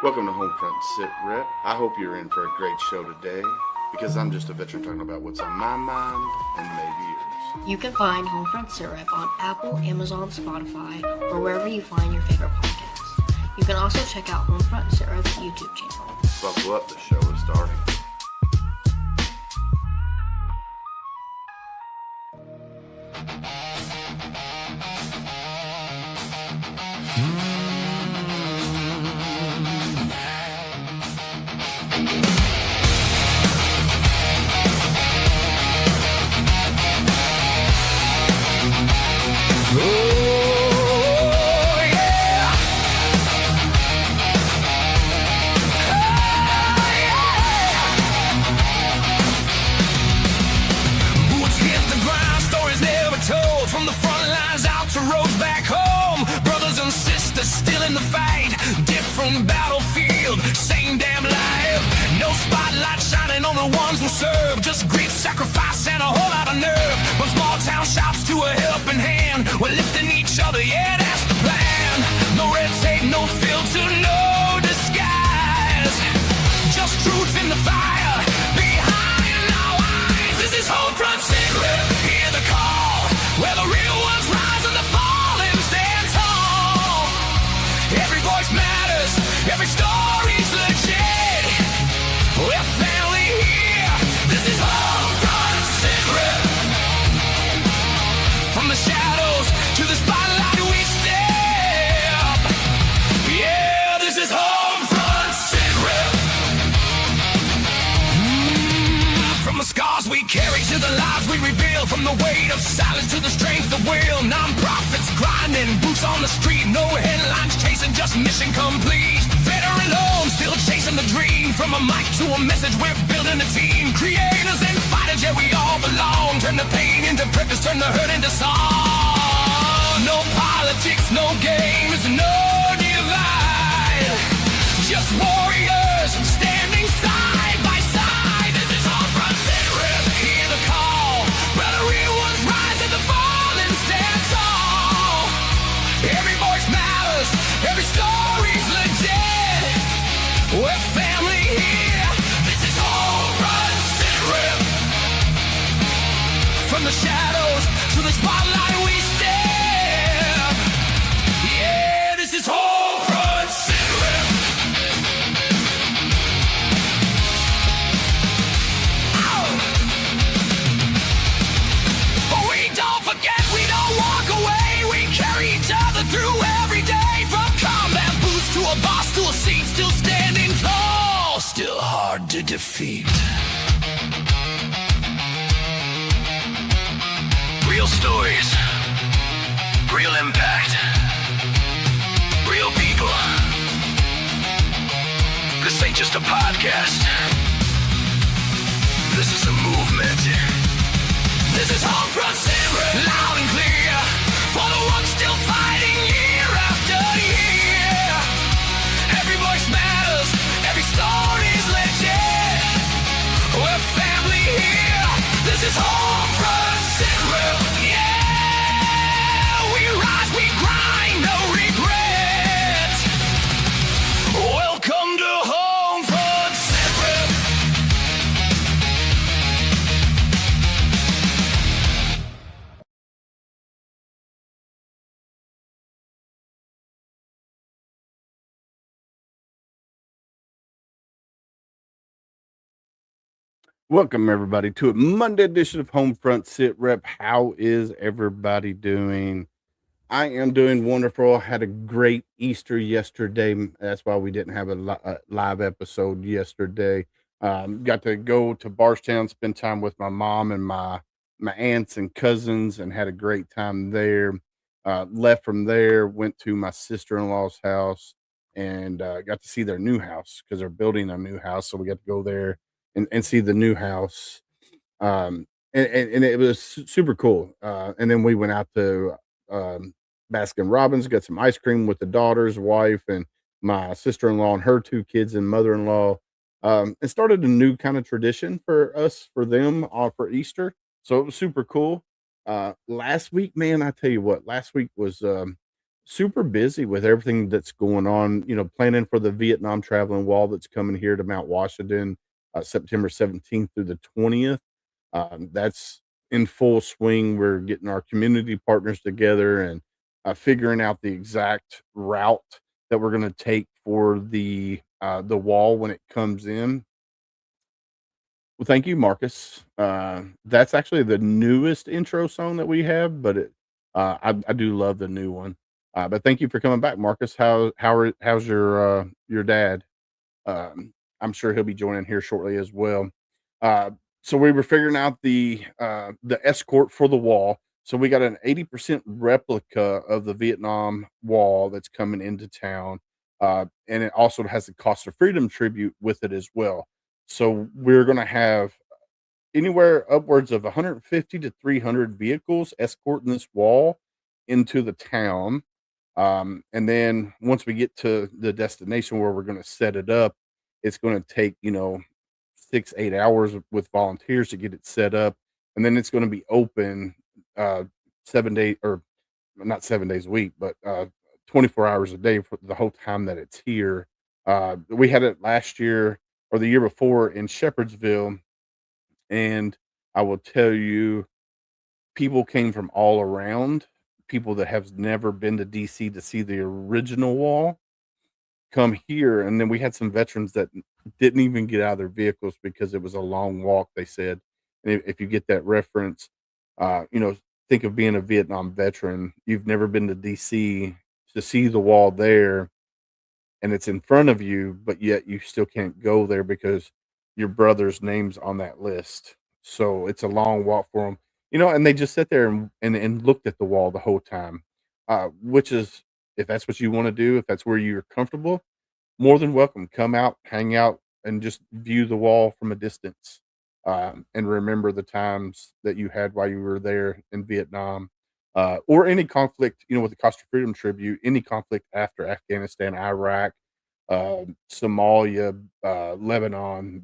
Welcome to HomeFront SitRep. I hope you're in for a great show today because I'm just a veteran talking about what's on my mind and maybe yours. You can find HomeFront SitRep on Apple, Amazon, Spotify, or wherever you find your favorite podcasts. You can also check out HomeFront SitRep's YouTube channel. Buckle up, the show is starting. Still in the fight, different battlefield, same damn life. No spotlight shining on the ones who serve, just great sacrifice and a whole lot of nerve. From small town shops to a helping hand, we're lifting each other, yeah, that's the plan. No red tape, no filter, no disguise, just truth in the fire, behind our eyes. This is HomeFront SitRep, hear the call, where the real ones rise and the fallen stand tall. Every voice matters, every story's legit. We're family here, this is HomeFront SitRep. From the shadows to the spotlight we step. Yeah, this is HomeFront SitRep. From the scars we carry to the lives we rebuild, from the weight of silence to the strength of will. Non-profits grinding, boots on the street, no headlines chasing, just mission complete. Veteran alone, still chasing the dream. From a mic to a message, we're building a team. Creators and fighters, yeah, we all belong. Turn the pain into purpose, turn the hurt into song. No politics, no games, no divide. Just warriors standing side by side. This is HomeFront SitRep, hear the call, where the real ones rise and the fallen stand tall. Every voice matters, every story's legit. We're family here, this is HomeFront SitRep. From the shadows to the spotlight we step. Yeah, this is HomeFront SitRep. We don't forget, we don't walk away. We carry each other through every day. From combat boots to a boss to a seat, still standing tall, still hard to defeat. Real stories, real impact, real people. This ain't just a podcast. This is a movement. This is HomeFront SitRep, loud and clear, for the ones still fighting year after year. Every voice matters, every story's legit. We're family here, this is HomeFront SitRep. Yeah, we rise, we grind, no regret. Welcome to HomeFront SitRep. Welcome, everybody, to a Monday edition of HomeFront SitRep. How is everybody doing? I am doing wonderful. Had a great Easter yesterday. That's why we didn't have a live episode yesterday. Got to go to Barstown, spend time with my mom and my aunts and cousins, and had a great time there. Left from there, went to my sister-in-law's house, and got to see their new house because they're building a new house. So we got to go there and see the new house. And it was super cool. And then we went out to Baskin Robbins, got some ice cream with the daughter's wife and my sister-in-law and her two kids and mother-in-law. It started a new kind of tradition for us, for them, for Easter. So it was super cool. Last week, man, I tell you what, last week was super busy with everything that's going on, planning for the Vietnam traveling wall that's coming here to Mount Washington, September 17th through the 20th. That's in full swing. We're getting our community partners together and figuring out the exact route that we're going to take for the wall when it comes in. Well, thank you, Marcus. That's actually the newest intro song that we have, but I do love the new one. But thank you for coming back, Marcus. How's your dad? I'm sure he'll be joining here shortly as well. Uh, so we were figuring out the escort for the wall. So we got an 80% replica of the Vietnam wall that's coming into town, and it also has the Cost of Freedom tribute with it as well. So we're going to have anywhere upwards of 150 to 300 vehicles escorting this wall into the town. And then once we get to the destination where we're going to set it up, it's going to take, 6, 8 hours with volunteers to get it set up. And then it's going to be open 7 days, or not 7 days a week, but 24 hours a day for the whole time that it's here. We had it last year or the year before in Shepherdsville. And I will tell you, people came from all around. People that have never been to DC to see the original wall come here. And then we had some veterans that didn't even get out of their vehicles because it was a long walk, they said. And if you get that reference, think of being a Vietnam veteran. You've never been to DC to see the wall there, and it's in front of you, but yet you still can't go there because your brother's name's on that list. So it's a long walk for them, and they just sit there and looked at the wall the whole time, which is, if that's what you want to do, if that's where you're comfortable, more than welcome. Come out, hang out, and just view the wall from a distance, and remember the times that you had while you were there in Vietnam, or any conflict, with the Cost of Freedom tribute, any conflict after Afghanistan, Iraq, Somalia, Lebanon.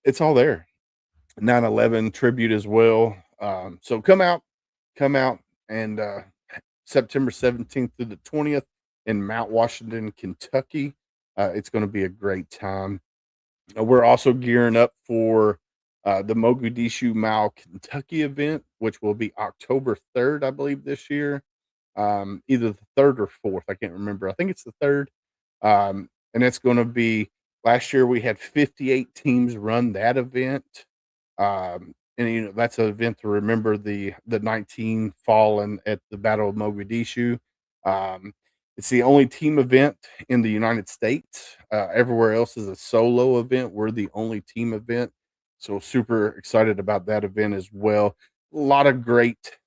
It's all there. 9/11 tribute as well. So come out, and September 17th through the 20th in Mount Washington, Kentucky. It's going to be a great time. We're also gearing up for the Mogadishu Mile, Kentucky event, which will be October 3rd, I believe, this year. Either the 3rd or 4th. I can't remember. I think it's the 3rd. And it's going to be, last year we had 58 teams run that event. And that's an event to remember the 19 fallen at the Battle of Mogadishu. It's the only team event in the United States. Everywhere else is a solo event. We're the only team event. So super excited about that event as well. A lot of great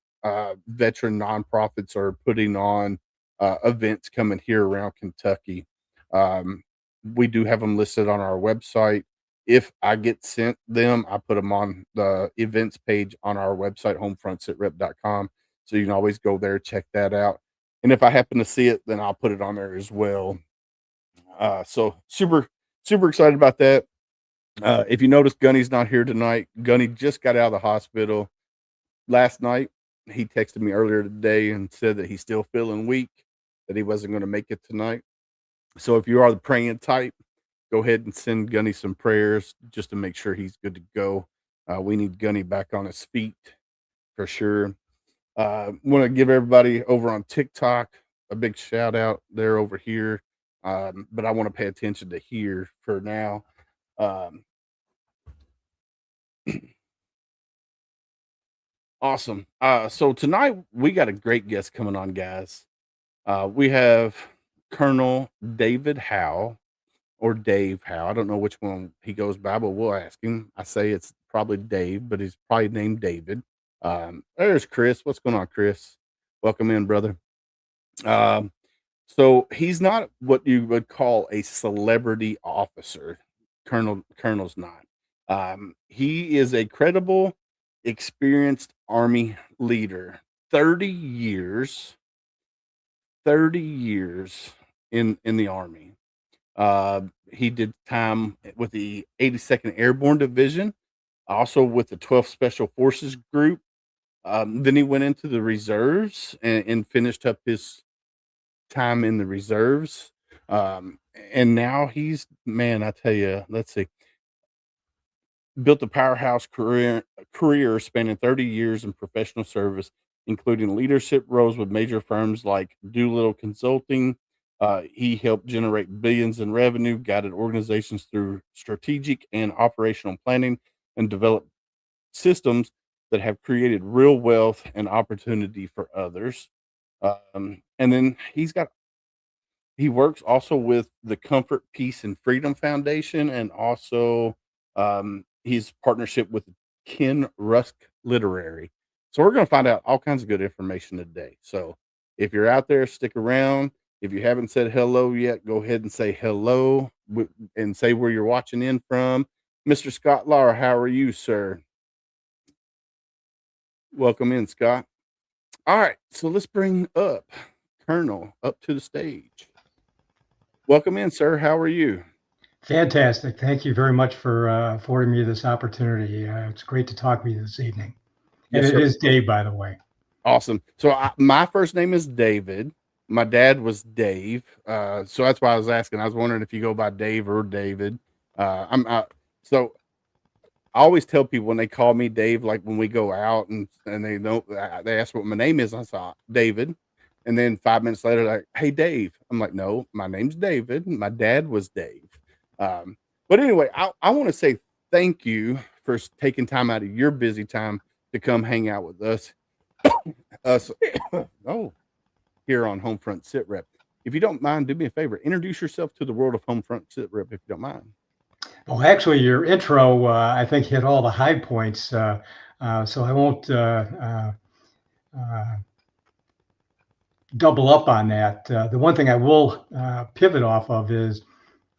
veteran nonprofits are putting on events coming here around Kentucky. We do have them listed on our website. If I get sent them, I put them on the events page on our website, HomeFrontSitRep.com. So you can always go there, check that out. And if I happen to see it, then I'll put it on there as well. So super, super excited about that. If you notice, Gunny's not here tonight. Gunny just got out of the hospital last night. He texted me earlier today and said that he's still feeling weak, that he wasn't going to make it tonight. So if you are the praying type, go ahead and send Gunny some prayers just to make sure he's good to go. We need Gunny back on his feet for sure. Want to give everybody over on TikTok a big shout out. They're over here, but I want to pay attention to here for now. Awesome. So tonight we got a great guest coming on, guys. We have Colonel David Howe, or Dave Howe. I don't know which one he goes by, but we'll ask him. I say it's probably Dave, but he's probably named David. There's Chris. What's going on, Chris? Welcome in, brother. So he's not what you would call a celebrity officer. Colonel's not. He is a credible, experienced Army leader. 30 years in the Army. He did time with the 82nd Airborne Division, also with the 12th Special Forces Group. Then he went into the reserves and finished up his time in the reserves. And now he's, man, I tell you, let's see, built a powerhouse career spanning 30 years in professional service, including leadership roles with major firms like Doolittle Consulting. He helped generate billions in revenue, guided organizations through strategic and operational planning, and developed systems that have created real wealth and opportunity for others. And then he works also with the Comfort, Peace, and Freedom Foundation, and also his partnership with Ken Rusk Literary. So we're going to find out all kinds of good information today. So if you're out there, stick around. If you haven't said hello yet, go ahead and say hello and say where you're watching in from. Mr. Scott Lauer, how are you, sir? Welcome in, Scott. All right, so let's bring up Colonel up to the stage. Welcome in, sir. How are you? Fantastic. Thank you very much for affording me this opportunity. It's great to talk with you this evening. And Yes, it sir. is Dave, by the way. Awesome. So my first name is David. My dad was Dave. So that's why I was asking. I was wondering if you go by Dave or David. So I always tell people when they call me Dave, like when we go out and they ask what my name is, I say David. And then 5 minutes later, like, hey, Dave. I'm like, no, my name's David. My dad was Dave. But anyway, I want to say thank you for taking time out of your busy time to come hang out with us. Here on HomeFront SitRep. If you don't mind, do me a favor. Introduce yourself to the world of HomeFront SitRep, if you don't mind. Well, actually, your intro, I think, hit all the high points. So I won't double up on that. The one thing I will pivot off of is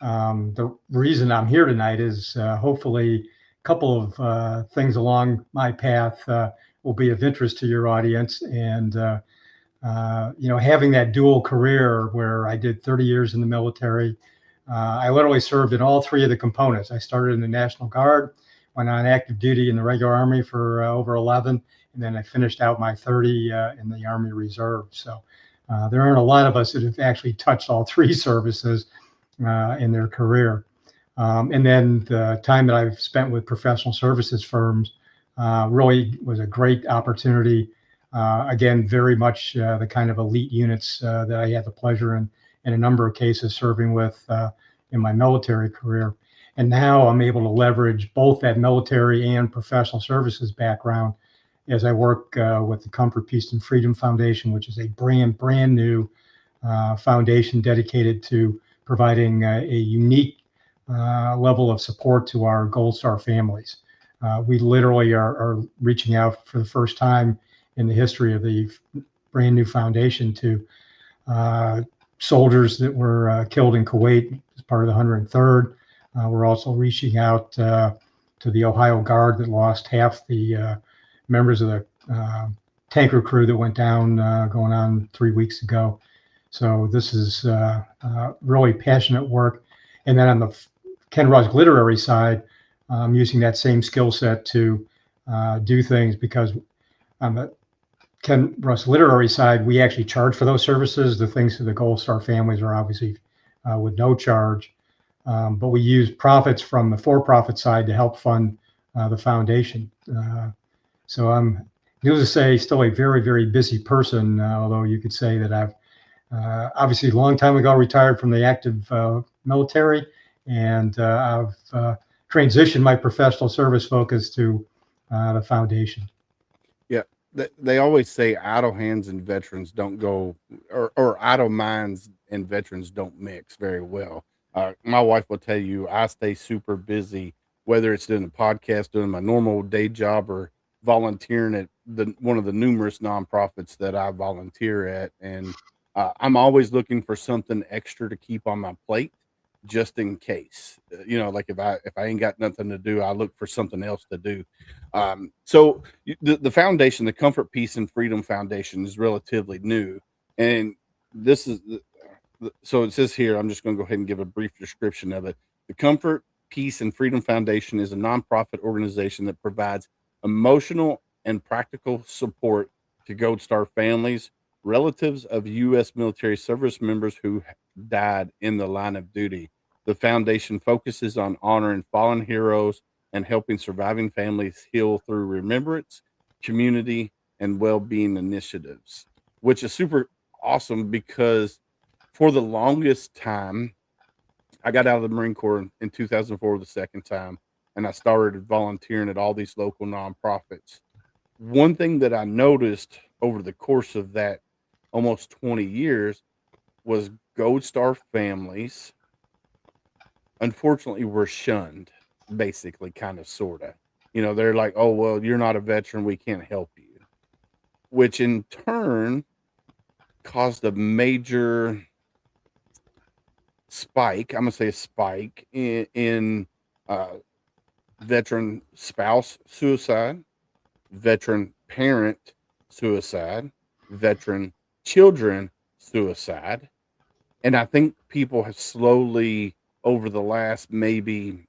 the reason I'm here tonight is hopefully a couple of things along my path will be of interest to your audience. And, having that dual career where I did 30 years in the military, I literally served in all three of the components. I started in the National Guard, went on active duty in the regular Army for over 11, and then I finished out my 30 in the Army Reserve. So there aren't a lot of us that have actually touched all three services in their career. And then the time that I've spent with professional services firms really was a great opportunity. Again, very much the kind of elite units that I had the pleasure in a number of cases serving with in my military career. And now I'm able to leverage both that military and professional services background as I work with the Comfort, Peace, and Freedom Foundation, which is a brand new foundation dedicated to providing a unique level of support to our Gold Star families. We literally are reaching out for the first time in the history of the brand new foundation to soldiers that were killed in Kuwait as part of the 103rd. We're also reaching out to the Ohio Guard that lost half the members of the tanker crew that went down going on 3 weeks ago. So this is really passionate work. And then on the Ken Rusk literary side, I'm using that same skill set to do things because on the Ken Rusk literary side, we actually charge for those services. The things to the Gold Star families are obviously with no charge, but we use profits from the for-profit side to help fund the foundation. So I'm, needless to say, still a very busy person, although you could say that I've obviously a long time ago retired from the active military, and I've transitioned my professional service focus to the foundation. Yeah, they always say idle hands and veterans don't go, or idle minds and veterans don't mix very well. My wife will tell you I stay super busy, whether it's doing a podcast, doing my normal day job, or volunteering at one of the numerous nonprofits that I volunteer at, and I'm always looking for something extra to keep on my plate, just in case. Like if I ain't got nothing to do, I look for something else to do. So the foundation, the Comfort, Peace, and Freedom Foundation, is relatively new, and this is so it says here. I'm just going to go ahead and give a brief description of it. The Comfort, Peace, and Freedom Foundation is a nonprofit organization that provides emotional and practical support to Gold Star families relatives of U.S. military service members who died in the line of duty. The foundation focuses on honoring fallen heroes and helping surviving families heal through remembrance, community, and well-being initiatives, which is super awesome because for the longest time, I got out of the Marine Corps in 2004 the second time, and I started volunteering at all these local nonprofits. One thing that I noticed over the course of that almost 20 years was Gold Star families, unfortunately, were shunned, basically, kind of, sort of. They're like, oh, well, you're not a veteran. We can't help you, which in turn caused a major spike. I'm going to say a spike in veteran spouse suicide, veteran parent suicide, veteran children suicide. And I think people have slowly, over the last maybe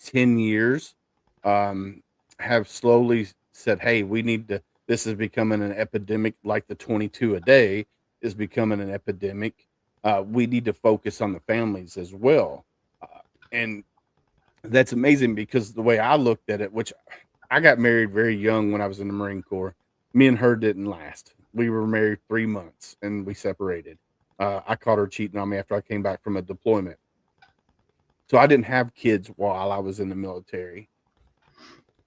10 years, have slowly said, hey, we need to, this is becoming an epidemic, like the 22 a day is becoming an epidemic. We need to focus on the families as well. And that's amazing because the way I looked at it, which I got married very young when I was in the Marine Corps, me and her didn't last. We were married 3 months and we separated. I caught her cheating on me after I came back from a deployment. So I didn't have kids while I was in the military.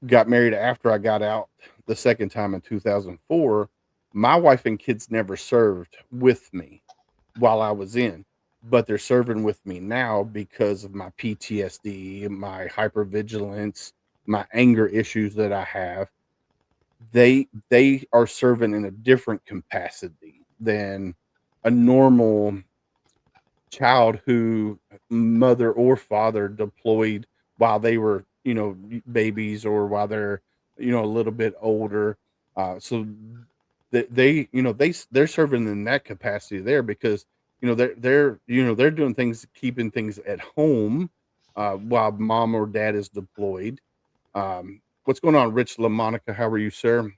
Got married after I got out the second time in 2004. My wife and kids never served with me while I was in, but they're serving with me now because of my PTSD, my hypervigilance, my anger issues that I have. They are serving in a different capacity than a normal child who mother or father deployed while they were, babies, or while they're, a little bit older. So they're serving in that capacity there because, they're doing things, keeping things at home, while mom or dad is deployed. What's going on, Rich LaMonica? How are you, sir?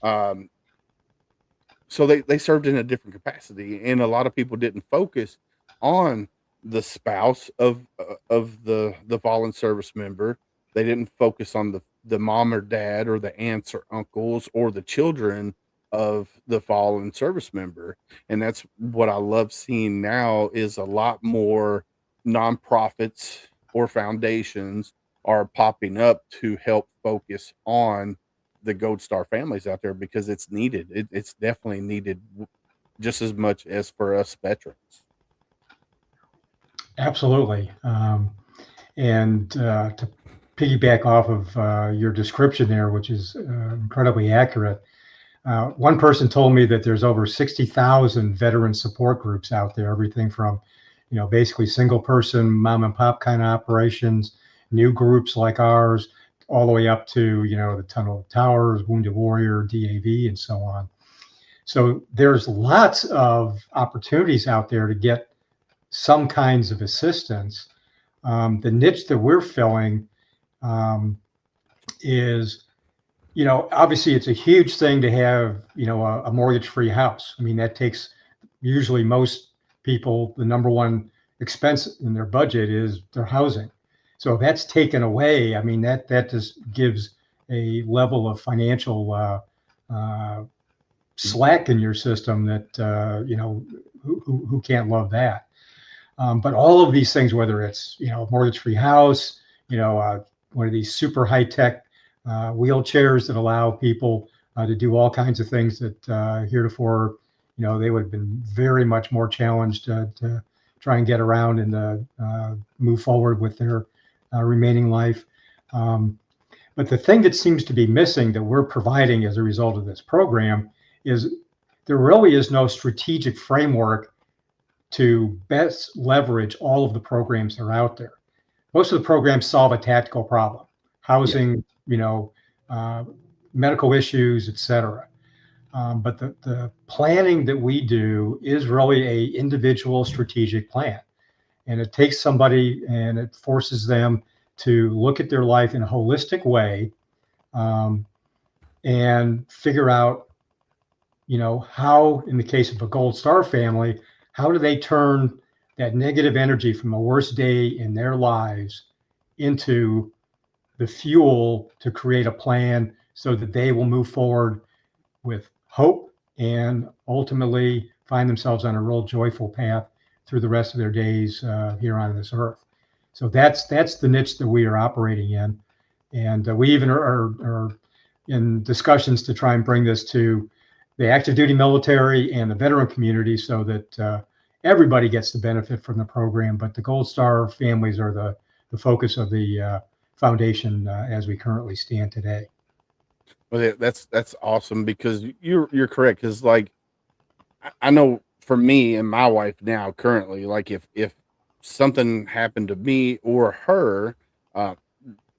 So they served in a different capacity, and a lot of people didn't focus on the spouse of the fallen service member. They didn't focus on the mom or dad or the aunts or uncles or the children of the fallen service member. And that's what I love seeing now is a lot more nonprofits or foundations are popping up to help focus on the Gold Star families out there because it's needed. It's definitely needed just as much as for us veterans. Absolutely. And to piggyback off of your description there, which is incredibly accurate, one person told me that there's over 60,000 veteran support groups out there, everything from, basically single person, mom and pop kind of operations, new groups like ours, all the way up to, the Tunnel Towers, Wounded Warrior, DAV, and so on. So there's lots of opportunities out there to get some kinds of assistance. The niche that we're filling is, obviously it's a huge thing to have, a mortgage-free house. I mean, that takes usually most people, the number one expense in their budget is their housing. So if that's taken away, I mean, that just gives a level of financial slack in your system that, who can't love that? But all of these things, whether it's, mortgage-free house, one of these super high-tech wheelchairs that allow people to do all kinds of things that heretofore, they would have been very much more challenged to try and get around and move forward with their remaining life. But the thing that seems to be missing that we're providing as a result of this program is there really is no strategic framework to best leverage all of the programs that are out there. Most of the programs solve a tactical problem, housing, medical issues, et cetera. But the planning that we do is really a individual strategic plan. And it takes somebody and it forces them to look at their life in a holistic way and figure out, how, in the case of a Gold Star family, how do they turn that negative energy from the worst day in their lives into the fuel to create a plan so that they will move forward with hope and ultimately find themselves on a real joyful path through the rest of their days here on this earth. So that's the niche that we are operating in. And we even are in discussions to try and bring this to the active duty military and the veteran community so that everybody gets the benefit from the program. But the Gold Star families are the focus of the foundation as we currently stand today. Well, that's awesome, because you're correct. Because like I know for me and my wife now currently, like if something happened to me or her,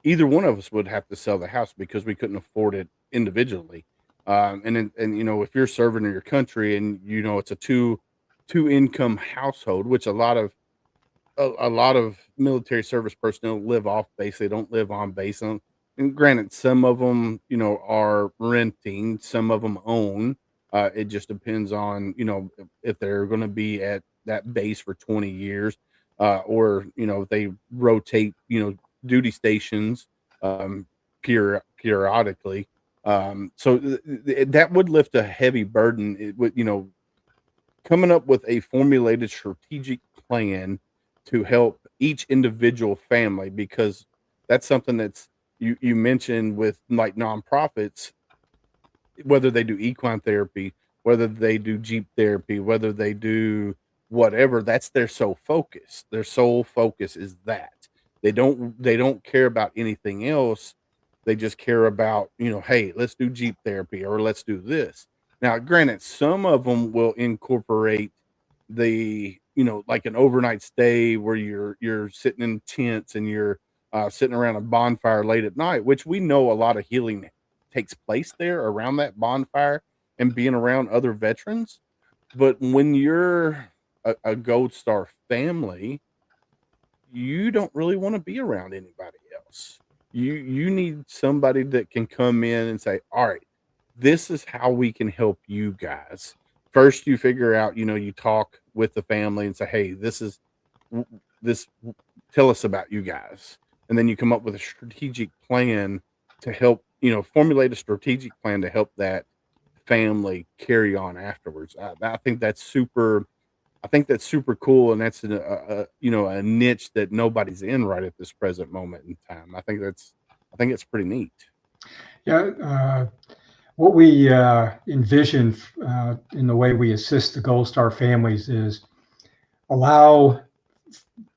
either one of us would have to sell the house because we couldn't afford it individually. And if you're serving in your country and it's a two income household, which a lot of military service personnel live off base. They don't live on base. And granted, some of them, are renting, some of them own. It just depends on, if they're going to be at that base for 20 years, or, they rotate, duty stations, periodically. So that would lift a heavy burden. It would, coming up with a formulated strategic plan to help each individual family, because that's something that's you mentioned with like nonprofits, whether they do equine therapy, whether they do Jeep therapy, whether they do whatever, that's their sole focus. Their sole focus is that. They don't care about anything else. They just care about, hey, let's do Jeep therapy or let's do this. Now, granted, some of them will incorporate the, like an overnight stay where you're sitting in tents and you're sitting around a bonfire late at night, which we know a lot of healing takes place there around that bonfire and being around other veterans. But when you're a Gold Star family, you don't really want to be around anybody else. You need somebody that can come in and say, all right, this is how we can help you guys. First, you figure out, you talk with the family and say, hey, this, tell us about you guys. And then you come up with a strategic plan to help, formulate a strategic plan to help that family carry on afterwards. I think that's super cool. And that's a niche that nobody's in right at this present moment in time. I think it's pretty neat. Yeah. What we envision in the way we assist the Gold Star families is allow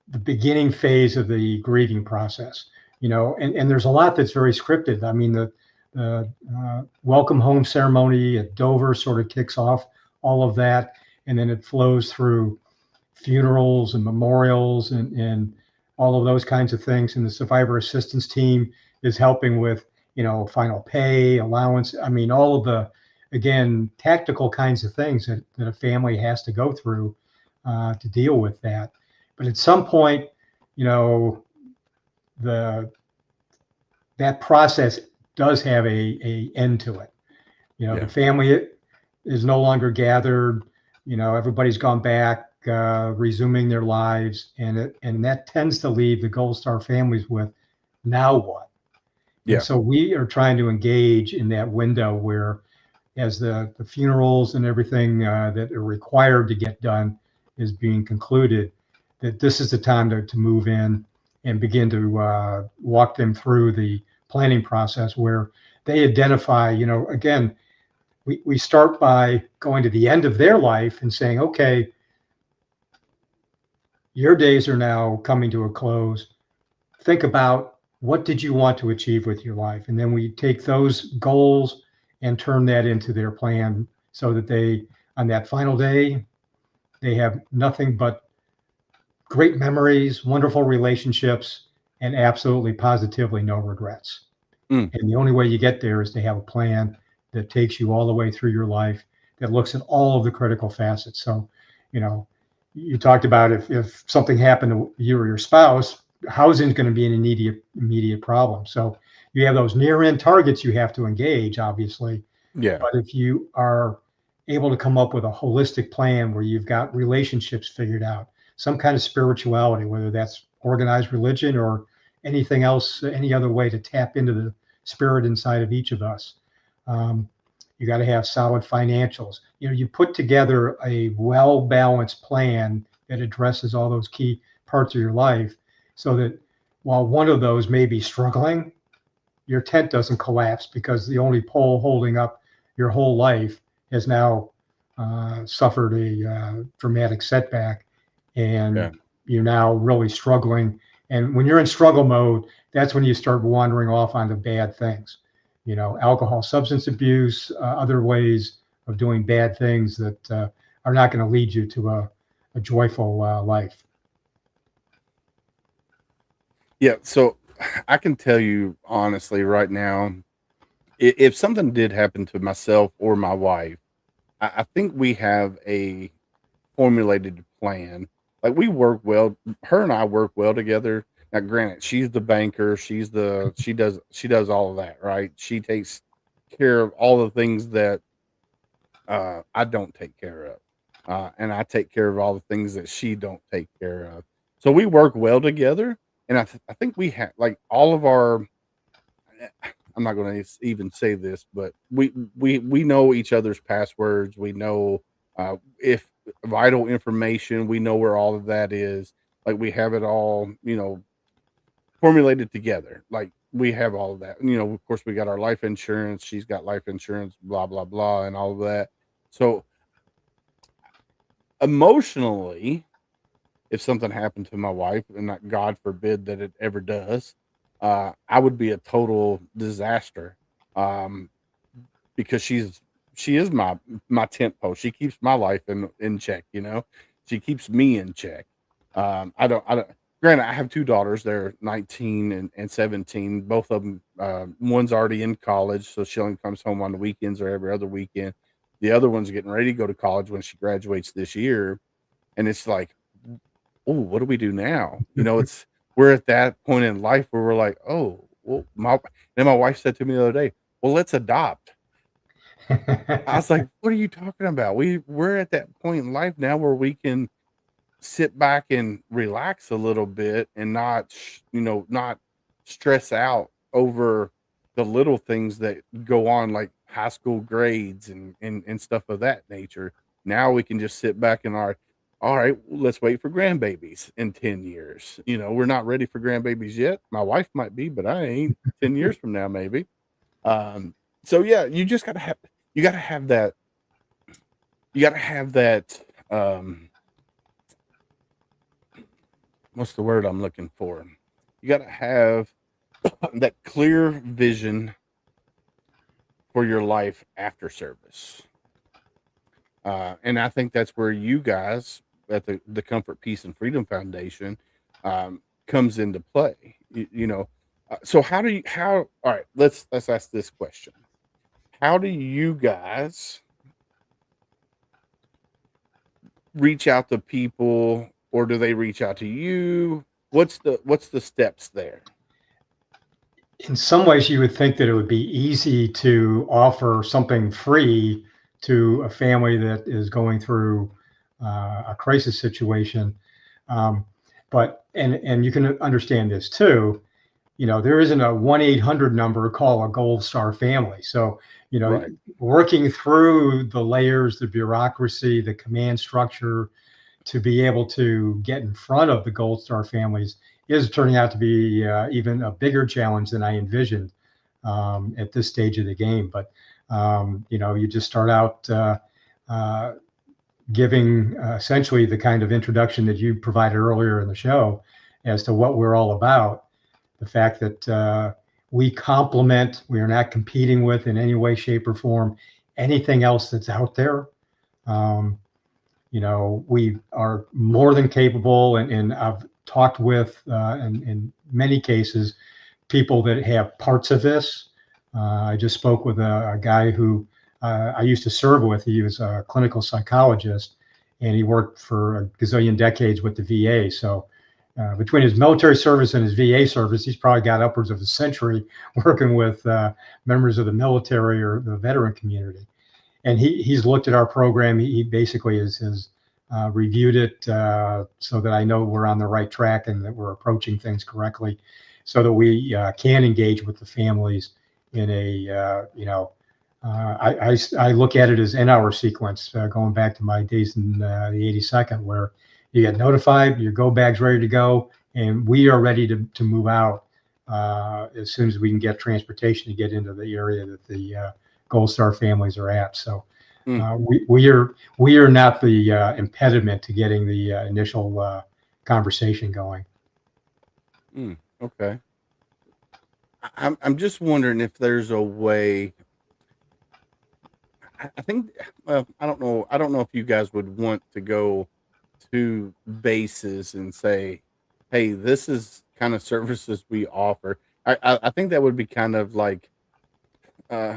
the beginning phase of the grieving process, and there's a lot that's very scripted. I mean, the welcome home ceremony at Dover sort of kicks off all of that, and then it flows through funerals and memorials and all of those kinds of things. And the survivor assistance team is helping with, final pay, allowance. I mean, all of the, again, tactical kinds of things that a family has to go through to deal with that. But at some point, that process does have a end to it. The family is no longer gathered. Everybody's gone back, resuming their lives, and that tends to leave the Gold Star families with, now what? Yeah. And so we are trying to engage in that window where, as the funerals and everything that are required to get done is being concluded, that this is the time to move in and begin to walk them through the planning process where they identify, again, we start by going to the end of their life and saying, okay, your days are now coming to a close. Think about, what did you want to achieve with your life? And then we take those goals and turn that into their plan so that they, on that final day, they have nothing but great memories, wonderful relationships, and absolutely positively no regrets. And the only way you get there is to have a plan that takes you all the way through your life, that looks at all of the critical facets. So, you talked about if something happened to you or your spouse, housing is going to be an immediate problem. So you have those near end targets you have to engage, obviously. Yeah. But if you are able to come up with a holistic plan where you've got relationships figured out, some kind of spirituality, whether that's organized religion or anything else, any other way to tap into the spirit inside of each of us. You got to have solid financials. You put together a well-balanced plan that addresses all those key parts of your life so that while one of those may be struggling, your tent doesn't collapse because the only pole holding up your whole life has now suffered a dramatic setback, and you're now really struggling. And when you're in struggle mode, that's when you start wandering off onto bad things, alcohol, substance abuse, other ways of doing bad things that are not going to lead you to a joyful life. Yeah. So I can tell you honestly right now, if something did happen to myself or my wife, I think we have a formulated plan. Like we work well, her and I work well together. Now, granted, she's the banker. She does all of that, right? She takes care of all the things that I don't take care of. And I take care of all the things that she don't take care of. So we work well together. And I think we have like all of our, I'm not going to even say this, but we know each other's passwords. We know if vital information, we know where all of that is. Like we have it all, formulated together. Like we have all of that. Of course, we got our life insurance. She's got life insurance, blah, blah, blah, and all of that. So emotionally, if something happened to my wife, and not God forbid that it ever does, I would be a total disaster, because she is my tent post. She keeps my life in check. She keeps me in check. I don't. Granted, I have two daughters. They're 19 and 17. Both of them. One's already in college, so she only comes home on the weekends or every other weekend. The other one's getting ready to go to college when she graduates this year, and it's like, oh, what do we do now? We're at that point in life where we're like, oh, well, my wife said to me the other day, well, let's adopt. I was like, what are you talking about? We're at that point in life now where we can sit back and relax a little bit and not stress out over the little things that go on, like high school grades and stuff of that nature. Now we can just sit back and all right, let's wait for grandbabies in 10 years. We're not ready for grandbabies yet. My wife might be, but I ain't. 10 years from now, maybe. So yeah, you just gotta have that. You gotta have that. What's the word I'm looking for? You gotta have that clear vision for your life after service. And I think that's where you guys at the Comfort, Peace, and Freedom Foundation comes into play. So all right, let's ask this question. How do you guys reach out to people, or do they reach out to you? What's the steps there? In some ways, you would think that it would be easy to offer something free to a family that is going through a crisis situation. But you can understand this too, there isn't a 1-800 number to call a Gold Star family. So, right. Working through the layers, the bureaucracy, the command structure to be able to get in front of the Gold Star families is turning out to be even a bigger challenge than I envisioned at this stage of the game. But, you just start out giving essentially the kind of introduction that you provided earlier in the show as to what we're all about. The fact that we complement, we are not competing with in any way, shape, or form anything else that's out there. We are more than capable, and I've talked with, in many cases, people that have parts of this. I just spoke with a guy who I used to serve with. He was a clinical psychologist, and he worked for a gazillion decades with the VA. So between his military service and his VA service, he's probably got upwards of a century working with members of the military or the veteran community. and he's looked at our program. He basically has reviewed it so that I know we're on the right track and that we're approaching things correctly, so that we can engage with the families in a I look at it as n-hour sequence, going back to my days in the 82nd, where you get notified, your go bag's ready to go, and we are ready to move out as soon as we can get transportation to get into the area that the Gold Star families are at. So we are not the impediment to getting the initial conversation going. Okay. I'm just wondering if there's a way. I think, well, I don't know. I don't know if you guys would want to go to bases and say, "Hey, this is kind of services we offer." I think that would be kind of like uh,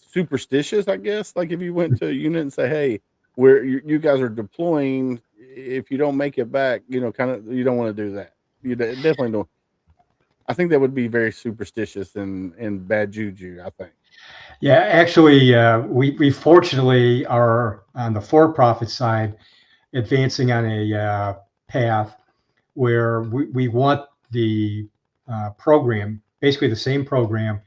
superstitious, I guess. Like if you went to a unit and say, "Hey, you guys are deploying. If you don't make it back, kind of, you don't want to do that. You definitely don't." I think that would be very superstitious and bad juju, I think. Yeah, actually, we fortunately are on the for-profit side advancing on a path where we want the program, basically the same program,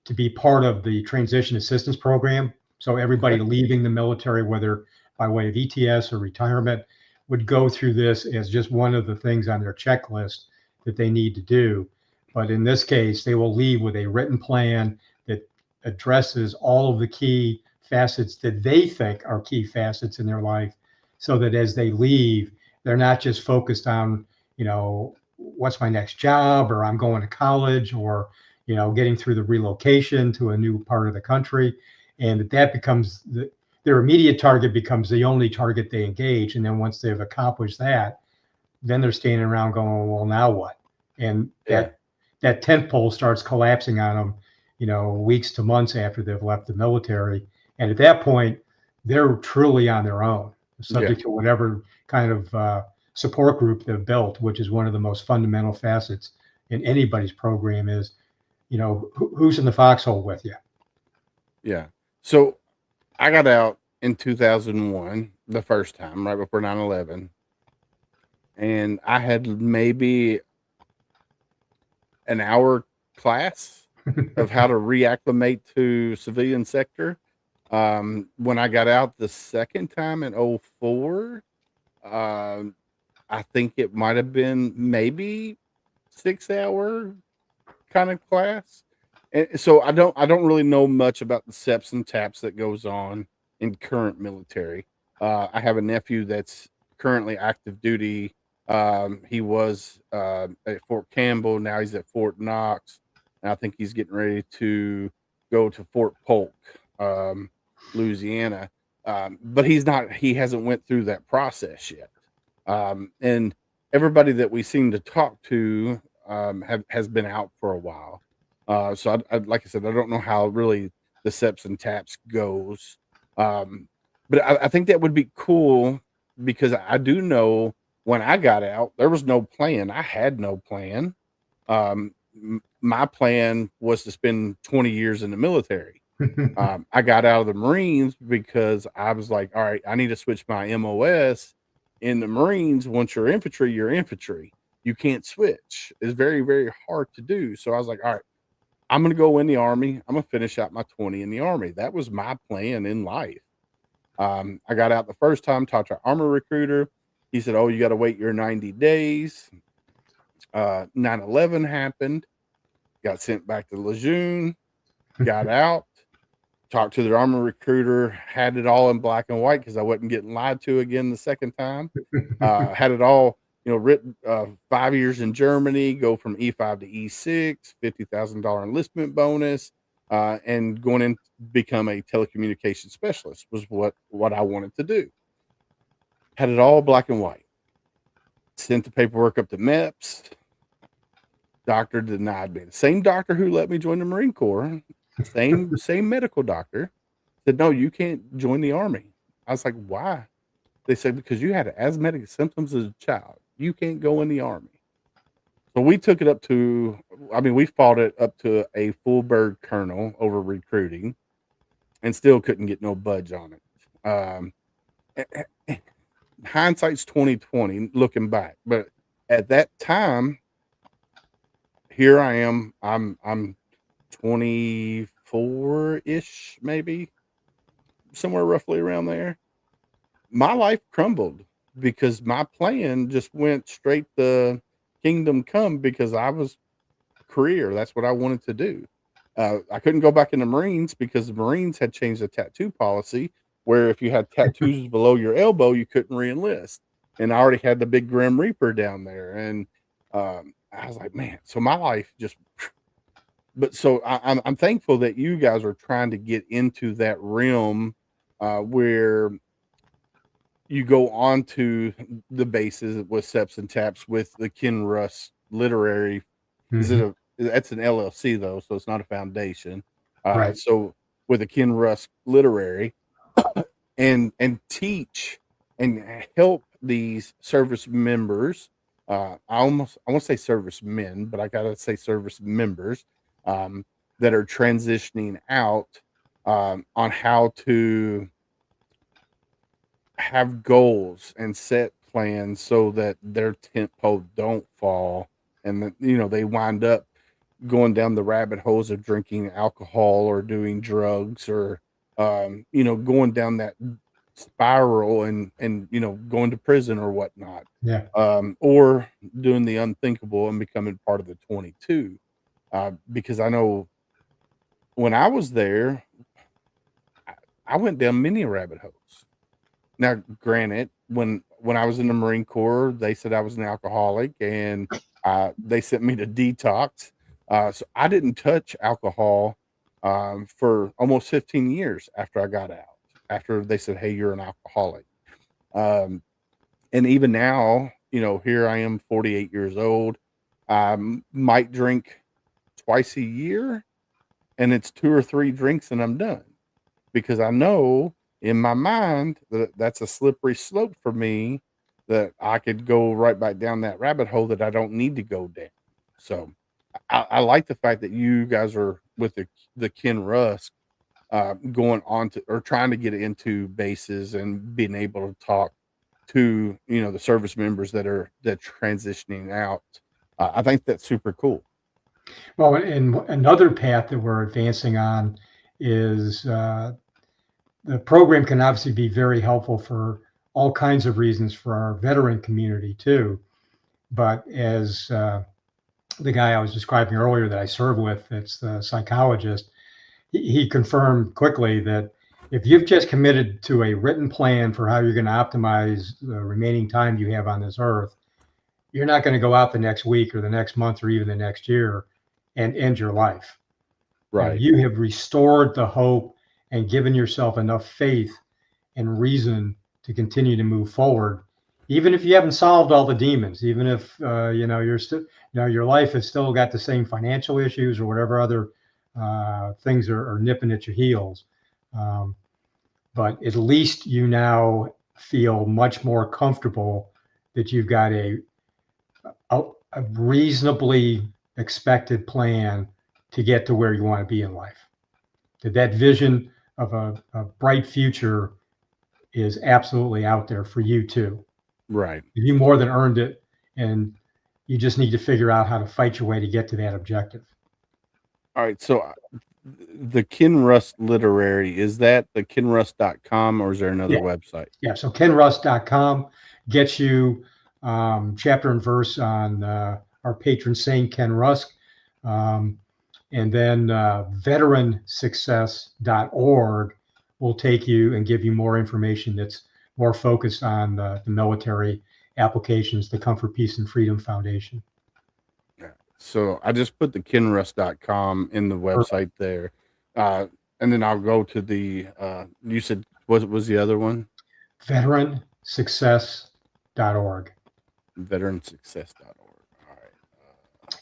to be part of the transition assistance program. So everybody Okay. leaving the military, whether by way of ETS or retirement, would go through this as just one of the things on their checklist that they need to do. But in this case, they will leave with a written plan that addresses all of the key facets that they think are key facets in their life, so that as they leave, they're not just focused on, what's my next job, or I'm going to college, or, getting through the relocation to a new part of the country. And that becomes their immediate target becomes the only target they engage. And then once they've accomplished that, then they're standing around going, well, now what? And Yeah. that tent pole starts collapsing on them, weeks to months after they've left the military. And at that point, they're truly on their own, subject to whatever kind of support group they've built, which is one of the most fundamental facets in anybody's program is, who's in the foxhole with you? Yeah. So I got out in 2001, the first time, right before 9/11, and I had maybe an hour class of how to reacclimate to civilian sector. When I got out the second time in 04, I think it might have been maybe 6 hour kind of class. And so I don't really know much about the SEPs and TAPs that goes on in current military. I have a nephew that's currently active duty. He was at Fort Campbell. Now he's at Fort Knox. And I think he's getting ready to go to Fort Polk, Louisiana. But he hasn't went through that process yet. And everybody that we seem to talk to has been out for a while. So like I said, I don't know how really the SEPs and TAPs goes. But I think that would be cool because I do know when I got out, there was no plan. I had no plan. My plan was to spend 20 years in the military. I got out of the Marines because I was like, all right, I need to switch my MOS. In the Marines, once you're infantry, you're infantry. You can't switch. It's very, very hard to do. So I was like, all right, I'm going to go in the Army. I'm going to finish out my 20 in the Army. That was my plan in life. I got out the first time, talked to our armor recruiter. He said, oh, you got to wait your 90 days. 9/11 happened. Got sent back to Lejeune. Got out. Talked to the armor recruiter. Had it all in black and white because I wasn't getting lied to again the second time. Had it all, written 5 years in Germany, go from E5 to E6, $50,000 enlistment bonus, and going in to become a telecommunications specialist was what I wanted to do. Had it all black and white. Sent the paperwork up to MEPS. Doctor denied me. The same doctor who let me join the Marine Corps, same medical doctor, said, no, you can't join the Army. I was like, why? They said, because you had asthmatic symptoms as a child. You can't go in the Army. So we took it up to, we fought it up to a full bird colonel over recruiting. and still couldn't get no budge on it. Hindsight's 2020 looking back, but at that time, here I am. I'm 24-ish, maybe somewhere roughly around there. My life crumbled because my plan just went straight the kingdom come because I was career. That's what I wanted to do. I couldn't go back in the Marines because the Marines had changed the tattoo policy where if you had tattoos below your elbow, you couldn't re-enlist. And I already had the big Grim Reaper down there. And I was like, man, so my life just, but so I'm thankful that you guys are trying to get into that realm where you go on to the bases with Steps and Taps with the Ken Russ literary. Mhm. That's an LLC though, so it's not a foundation. Right. So with the Ken Russ literary and teach and help these service members. I want to say service men, but I gotta say service members that are transitioning out on how to have goals and set plans so that their tent pole don't fall and that they wind up going down the rabbit holes of drinking alcohol or doing drugs or going down that spiral and going to prison or whatnot, Yeah. or doing the unthinkable and becoming part of the 22, because I know when I was there I went down many rabbit holes. Now, granted, when I was in the Marine Corps, they said I was an alcoholic, and they sent me to detox. So I didn't touch alcohol for almost 15 years after I got out. After they said, "Hey, you're an alcoholic," and even now, here I am, 48 years old. I might drink twice a year, and it's 2 or 3 drinks, and I'm done because I know in my mind that that's a slippery slope for me that I could go right back down that rabbit hole that I don't need to go down. So I like the fact that you guys are with the Ken Rusk going on to or trying to get into bases and being able to talk to the service members that transitioning out. I think that's super cool. Well, and another path that we're advancing on is the program can obviously be very helpful for all kinds of reasons for our veteran community too. But as the guy I was describing earlier that I serve with, that's the psychologist, he confirmed quickly that if you've just committed to a written plan for how you're going to optimize the remaining time you have on this earth, you're not going to go out the next week or the next month or even the next year and end your life. Right. You have restored the hope and given yourself enough faith and reason to continue to move forward, even if you haven't solved all the demons, even if you're still, your life has still got the same financial issues or whatever other things are nipping at your heels. But at least you now feel much more comfortable that you've got a reasonably expected plan to get to where you want to be in life. That vision of a bright future is absolutely out there for you too. Right. You more than earned it, and you just need to figure out how to fight your way to get to that objective. All right. So the Ken Russ literary, is that the kenruss.com or is there another website? Yeah. So kenruss.com gets you chapter and verse on our patron saint, Ken Rusk. And then veteransuccess.org will take you and give you more information that's more focused on the military applications, the Comfort, Peace, and Freedom Foundation. Yeah. So I just put the kenruss.com in the website there. And then I'll go to the, you said, what was the other one? Veteransuccess.org. Veteransuccess.org. All right.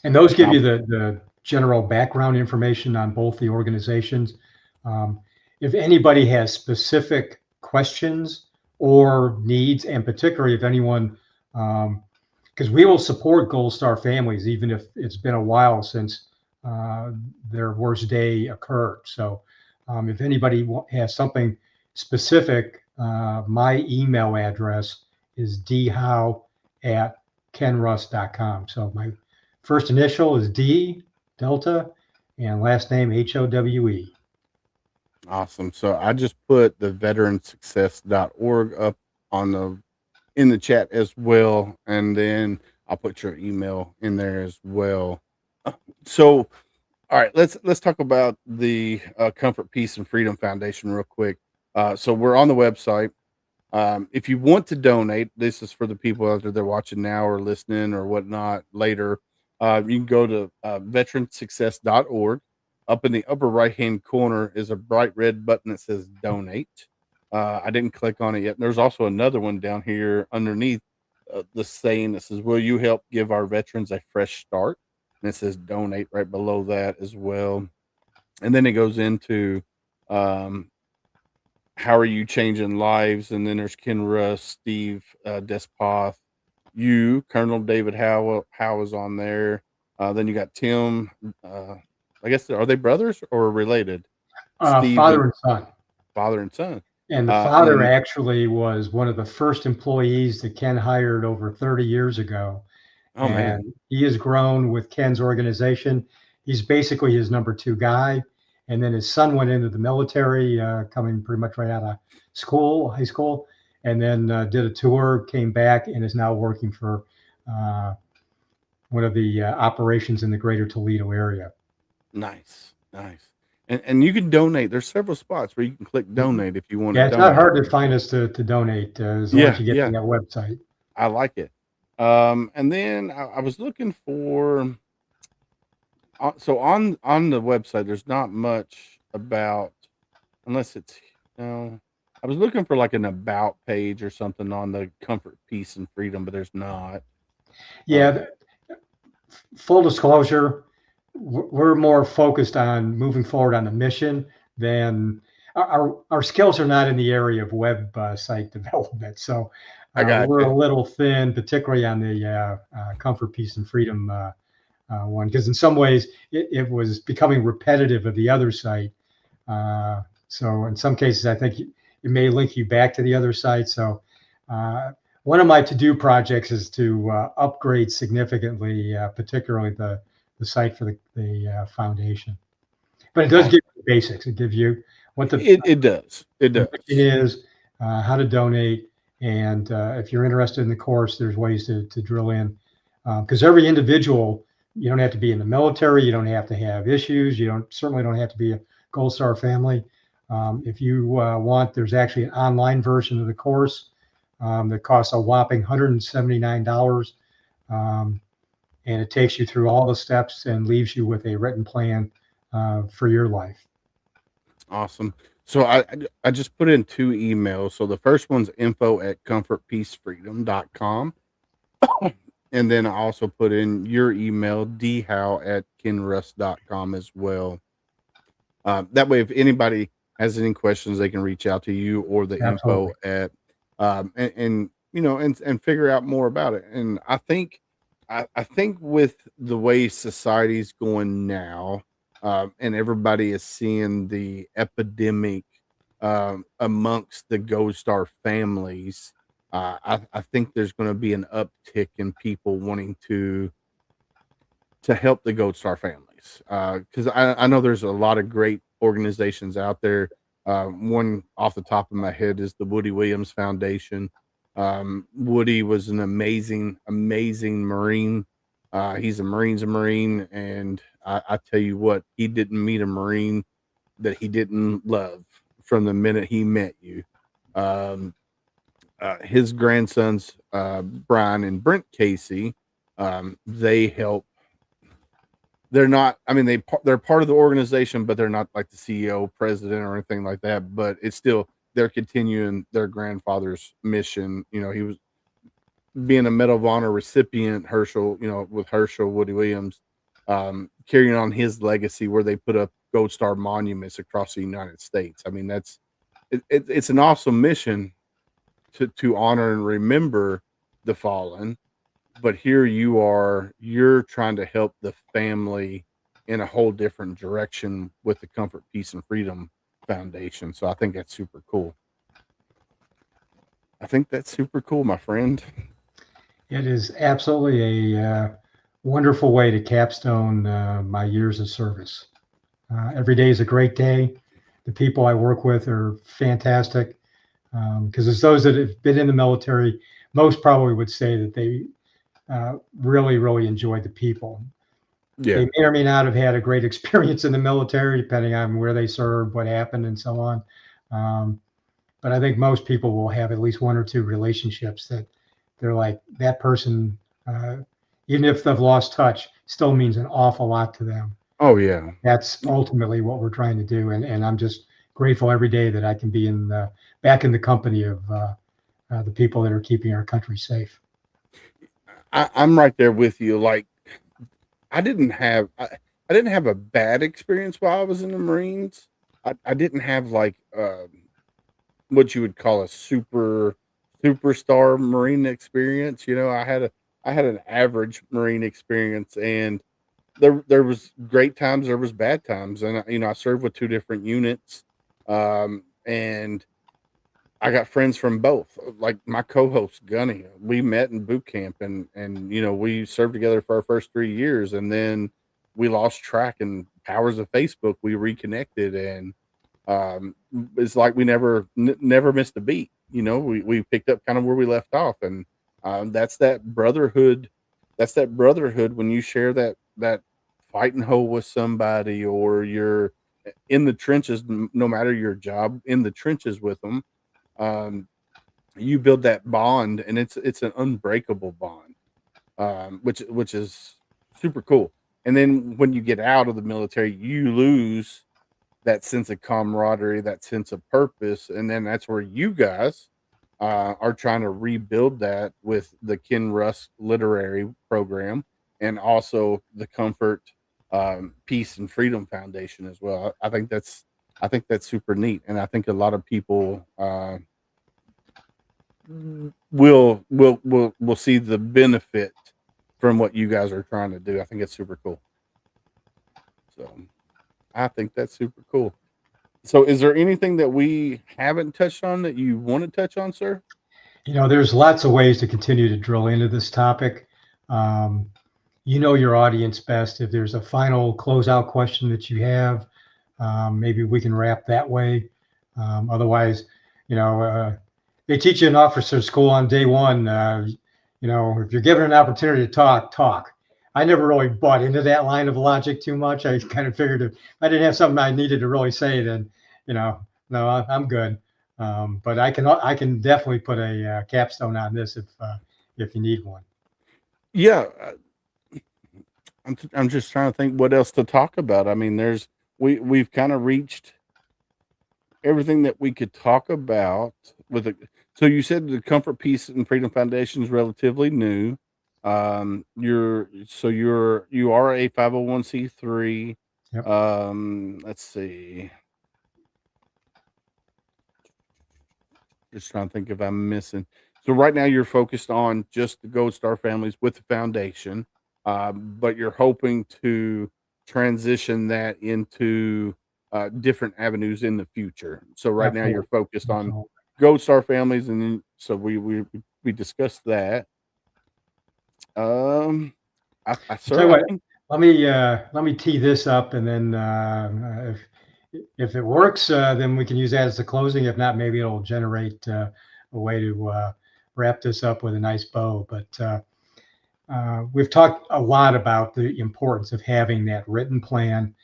And those give you the general background information on both the organizations. If anybody has specific questions or needs, and particularly if anyone, because we will support Gold Star families, even if it's been a while since their worst day occurred. So If anybody has something specific, my email address is dhowe@kenruss.com. So my first initial is D, Delta, and last name HOWE. Awesome. So I just put the veteransuccess.org up in the chat as well, and then I'll put your email in there as well. So, all right, let's talk about the Comfort, Peace, and Freedom Foundation real quick. So we're on the website. If you want to donate, this is for the people out there that are watching now or listening or whatnot later. You can go to veteransuccess.org. Up in the upper right-hand corner is a bright red button that says donate. I didn't click on it yet. There's also another one down here underneath the saying that says, will you help give our veterans a fresh start? And it says donate right below that as well. And then it goes into how are you changing lives? And then there's Ken Russ, Steve Despoth, you, Colonel David Howe is on there. Then you got Tim. I guess, are they brothers or related? Father and son. Father and son. And the father actually was one of the first employees that Ken hired over 30 years ago. Oh, and man. He has grown with Ken's organization. He's basically his number 2 guy. And then his son went into the military, coming pretty much right out of high school, and then did a tour, came back, and is now working for one of the operations in the greater Toledo area. Nice. And you can donate. There's several spots where you can click donate if you want to donate. Yeah, it's not hard to find us to donate as long as you get to that website. I like it. And then I was looking for, so on the website, there's not much about, unless it's, I was looking for like an about page or something on the Comfort, Peace, and Freedom, but there's not. Yeah. Full disclosure, we're more focused on moving forward on the mission than our skills are not in the area of web site development. So we're a little thin, particularly on the Comfort, Peace, and Freedom one, because in some ways it was becoming repetitive of the other site. So in some cases, I think it may link you back to the other site. So one of my to-do projects is to upgrade significantly, particularly the site for the foundation. But it does give you the basics. It gives you what it does. It is, how to donate, and if you're interested in the course, there's ways to drill in, because every individual, you don't have to be in the military, you don't have to have issues, certainly don't have to be a Gold Star family. If you want, there's actually an online version of the course that costs a whopping $179, and it takes you through all the steps and leaves you with a written plan for your life. Awesome. So I just put in 2 emails. So the first one's info@comfortpeacefreedom.com. And then I also put in your email, dhowe@kenruss.com as well. That way, if anybody has any questions, they can reach out to you or the Absolutely. info at, and figure out more about it. And I think with the way society's going now, and everybody is seeing the epidemic amongst the Gold Star families, I think there's going to be an uptick in people wanting to help the Gold Star families, because I know there's a lot of great organizations out there. One off the top of my head is the Woody Williams Foundation. Woody was an amazing Marine. He's a Marine, and I tell you what, he didn't meet a Marine that he didn't love from the minute he met you. His grandsons, Brian and Brent Casey, they help. They're not, they're part of the organization, but they're not like the CEO, president, or anything like that. But it's still, they're continuing their grandfather's mission. He was being a Medal of Honor recipient, Herschel, with Herschel Woody Williams, carrying on his legacy where they put up Gold Star monuments across the United States. It's an awesome mission to honor and remember the fallen. But here you're trying to help the family in a whole different direction with the Comfort, Peace, and Freedom foundation. So I think that's super cool. I think that's super cool, my friend. It is absolutely a wonderful way to capstone my years of service. Every day is a great day. The people I work with are fantastic, because it's those that have been in the military, most probably would say that they really, really enjoyed the people. Yeah. They may or may not have had a great experience in the military, depending on where they served, what happened, and so on. But I think most people will have at least one or two relationships that they're like, that person, even if they've lost touch, still means an awful lot to them. Oh yeah. That's ultimately what we're trying to do. And I'm just grateful every day that I can be back in the company of the people that are keeping our country safe. I'm right there with you. Like, I didn't have a bad experience while I was in the Marines. I didn't have like what you would call a superstar Marine experience. You know, I had an average Marine experience, and there was great times, there was bad times, and you know, I served with two different units, and I got friends from both. Like my co-host Gunny, we met in boot camp, and you know, we served together for our first 3 years, and then we lost track. And powers of Facebook, we reconnected, and it's like we never missed a beat. You know, we picked up kind of where we left off, and that's that brotherhood. That's that brotherhood when you share that fighting hole with somebody, or you're in the trenches, no matter your job, in the trenches with them. Um, you build that bond, and it's an unbreakable bond, which is super cool. And then when you get out of the military, you lose that sense of camaraderie, that sense of purpose, and then that's where you guys are trying to rebuild that with the Ken Russ literary program, and also the Comfort, Peace and Freedom Foundation as well. I think that's super neat, and I think a lot of people will see the benefit from what you guys are trying to do. I think it's super cool. So I think that's super cool. So is there anything that we haven't touched on that you want to touch on, sir? You know, there's lots of ways to continue to drill into this topic. You know your audience best. If there's a final closeout question that you have, maybe we can wrap that way. Otherwise, you know, they teach you in officer school on day one, you know, if you're given an opportunity to talk. I never really bought into that line of logic too much. I kind of figured if I didn't have something I needed to really say, then, you know, no, I'm good. But I can definitely put a capstone on this if you need one. Yeah, I'm just trying to think what else to talk about. I mean, we've kind of reached everything that we could talk about with it. So you said the Comfort, Peace and Freedom Foundation is relatively new. You are a 501c3. Yep. Let's see. Just trying to think if I'm missing. So right now you're focused on just the Gold Star families with the foundation, but you're hoping to transition that into different avenues in the future. So right now you're focused on Gold Star families, and then, so we discussed that. Let me tee this up, and then if it works, then we can use that as the closing. If not, maybe it'll generate a way to wrap this up with a nice bow. But we've talked a lot about the importance of having that written plan,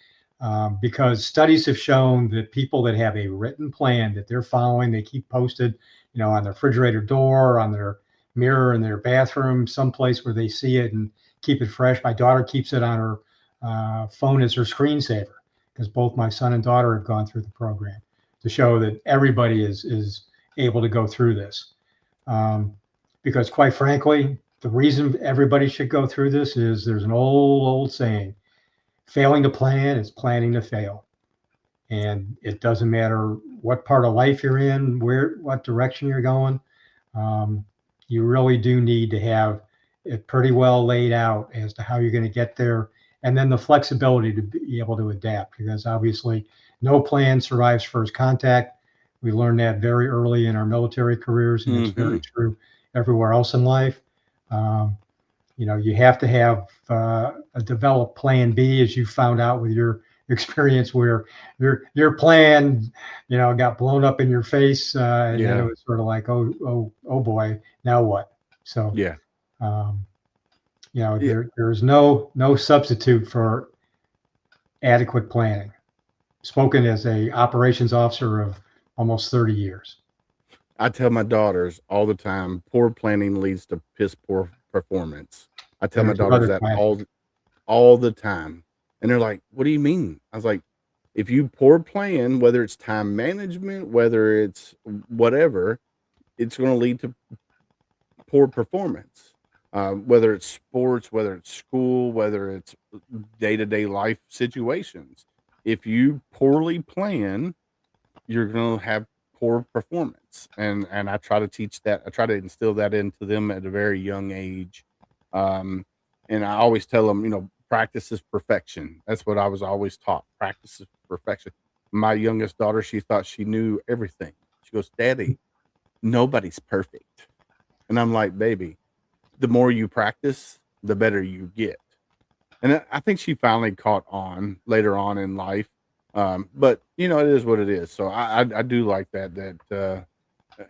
because studies have shown that people that have a written plan that they're following, they keep posted, you know, on their refrigerator door, on their mirror in their bathroom, someplace where they see it and keep it fresh. My daughter keeps it on her phone as her screensaver, because both my son and daughter have gone through the program to show that everybody is able to go through this. Because quite frankly, the reason everybody should go through this is there's an old saying, failing to plan is planning to fail. And it doesn't matter what part of life you're in, what direction you're going. You really do need to have it pretty well laid out as to how you're going to get there and then the flexibility to be able to adapt, because obviously no plan survives first contact. We learned that very early in our military careers, and it's very true everywhere else in life. You have to have a developed plan B, as you found out with your experience, where your plan, got blown up in your face, and then it was sort of like, oh boy, now what? So Yeah. there's no substitute for adequate planning. Spoken as a operations officer of almost 30 years. I tell my daughters all the time, poor planning leads to piss poor performance. I tell my daughters that all the time. And they're like, what do you mean? I was like, if you poor plan, whether it's time management, whether it's whatever, it's going to lead to poor performance. Whether it's sports, whether it's school, whether it's day-to-day life situations. If you poorly plan, you're going to have poor performance. And I try to teach that. I try to instill that into them at a very young age. And I always tell them, practice is perfection. That's what I was always taught. Practice is perfection. My youngest daughter, she thought she knew everything. She goes, Daddy, nobody's perfect. And I'm like, baby, the more you practice, the better you get. And I think she finally caught on later on in life. But it is what it is. So I do like that,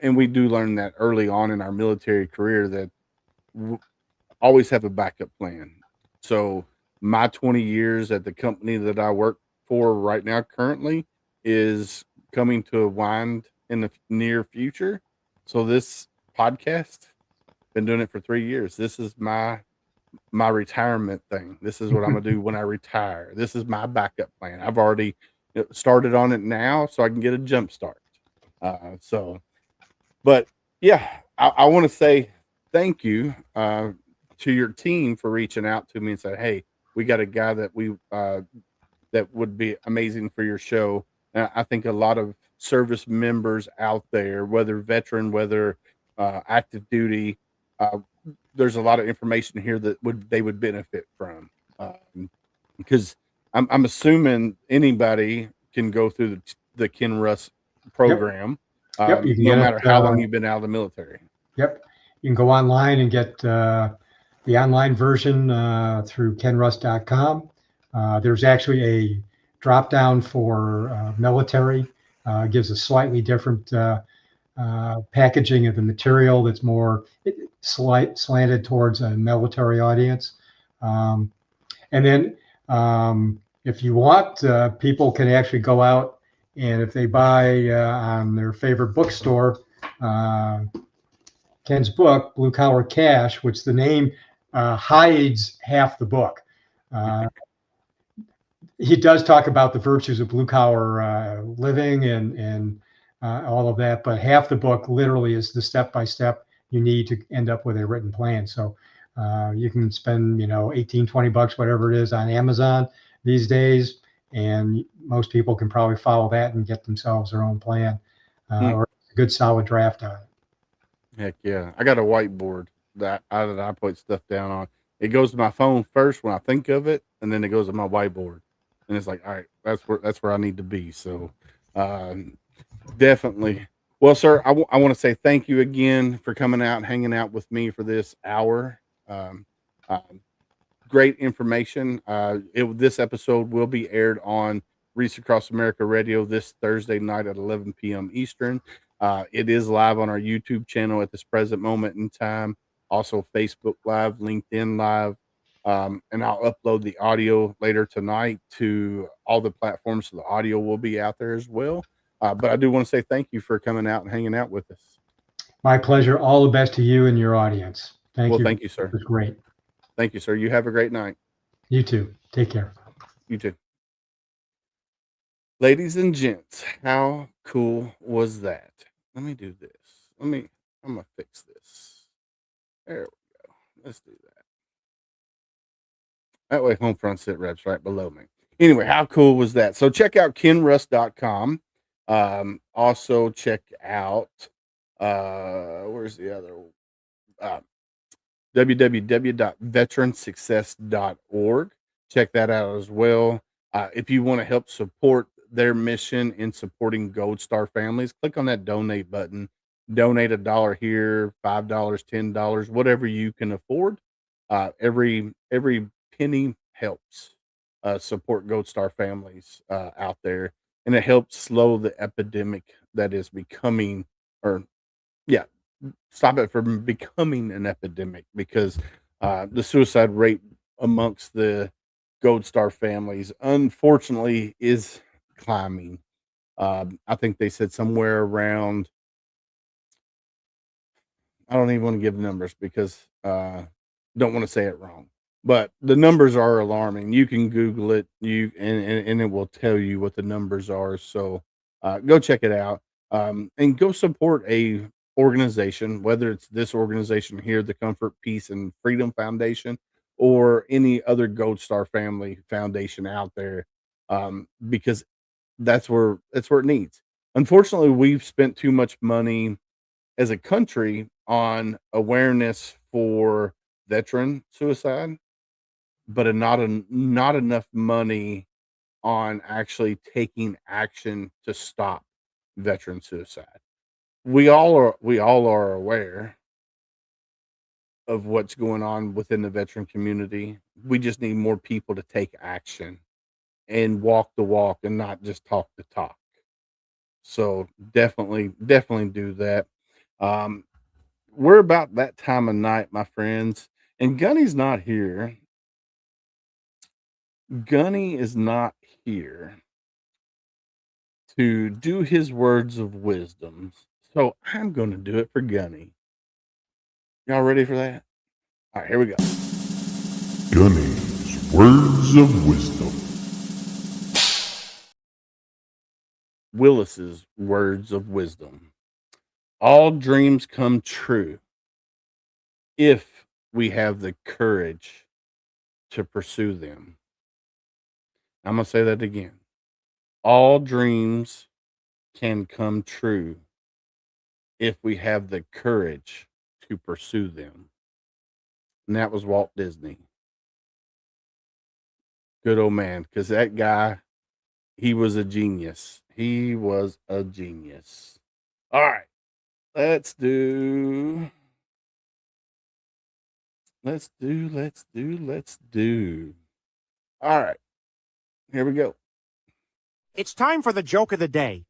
and we do learn that early on in our military career, that always have a backup plan. So my 20 years at the company that I work for right now currently is coming to a wind in the near future. So this podcast, been doing it for 3 years. This is my retirement thing. This is what I'm gonna do when I retire. This is my backup plan. I've already started on it now, so I can get a jump start. But yeah, I want to say thank you to your team for reaching out to me and said, hey, we got a guy that that would be amazing for your show. I think a lot of service members out there, whether veteran, whether active duty, there's a lot of information here that they would benefit from, because I'm assuming anybody can go through the Ken Russ program, no matter how long you've been out of the military. Yep, you can go online and get the online version through kenruss.com. There's actually a drop down for military. Gives a slightly different packaging of the material that's more slanted towards a military audience. And then if you want, people can actually go out, and if they buy on their favorite bookstore, Ken's book, Blue Collar Cash, which the name hides half the book. He does talk about the virtues of blue collar living and all of that, but half the book literally is the step-by-step you need to end up with a written plan. So you can spend, $18-20, whatever it is, on Amazon these days, and most people can probably follow that and get themselves their own plan, or a good solid draft on it. Heck yeah. I got a whiteboard that I put stuff down on. It goes to my phone first when I think of it, and then it goes to my whiteboard. And it's like, all right, that's where I need to be. So definitely. Well, sir, I want to say thank you again for coming out and hanging out with me for this hour. Great information. This episode will be aired on Reach Across America Radio this Thursday night at 11 p.m. Eastern. It is live on our YouTube channel at this present moment in time. Also Facebook Live, LinkedIn Live. And I'll upload the audio later tonight to all the platforms, so the audio will be out there as well. But I do want to say thank you for coming out and hanging out with us. My pleasure. All the best to you and your audience. Thank you. Thank you, sir. It was great. Thank you, sir. You have a great night. You too. Take care. You too. Ladies and gents, how cool was that? Let me do this. I'm going to fix this. There we go. Let's do that. That way HomeFront SitRep's right below me. Anyway, how cool was that? So check out kenruss.com. Also check out, where's the other? www.veteransuccess.org. check that out as well. If you want to help support their mission in supporting Gold Star families, click on that donate button. Donate $1 here, $5, $10, whatever you can afford. Every penny helps support Gold Star families out there, and it helps slow the epidemic that is becoming, or yeah, stop it from becoming an epidemic, because the suicide rate amongst the Gold Star families, unfortunately, is climbing. I think they said somewhere around, I don't even want to give numbers because don't want to say it wrong. But the numbers are alarming. You can Google it, and it will tell you what the numbers are. So go check it out, and go support a organization, whether it's this organization here, the Comfort, Peace, and Freedom Foundation, or any other Gold Star Family Foundation out there, because that's where it needs. Unfortunately, we've spent too much money as a country on awareness for veteran suicide, but not enough money on actually taking action to stop veteran suicide. We all are aware of what's going on within the veteran community. We just need more people to take action and walk the walk and not just talk the talk. So definitely do that. Um, we're about that time of night, my friends, and Gunny's not here. Gunny is not here to do his words of wisdom. So I'm going to do it for Gunny. Y'all ready for that? All right, here we go. Gunny's Words of Wisdom. Willis's words of wisdom. All dreams come true if we have the courage to pursue them. I'm going to say that again. All dreams can come true if we have the courage to pursue them. And that was Walt Disney. Good old man, because that guy, he was a genius. He was a genius. All right, let's do. All right, here we go. It's time for the joke of the day.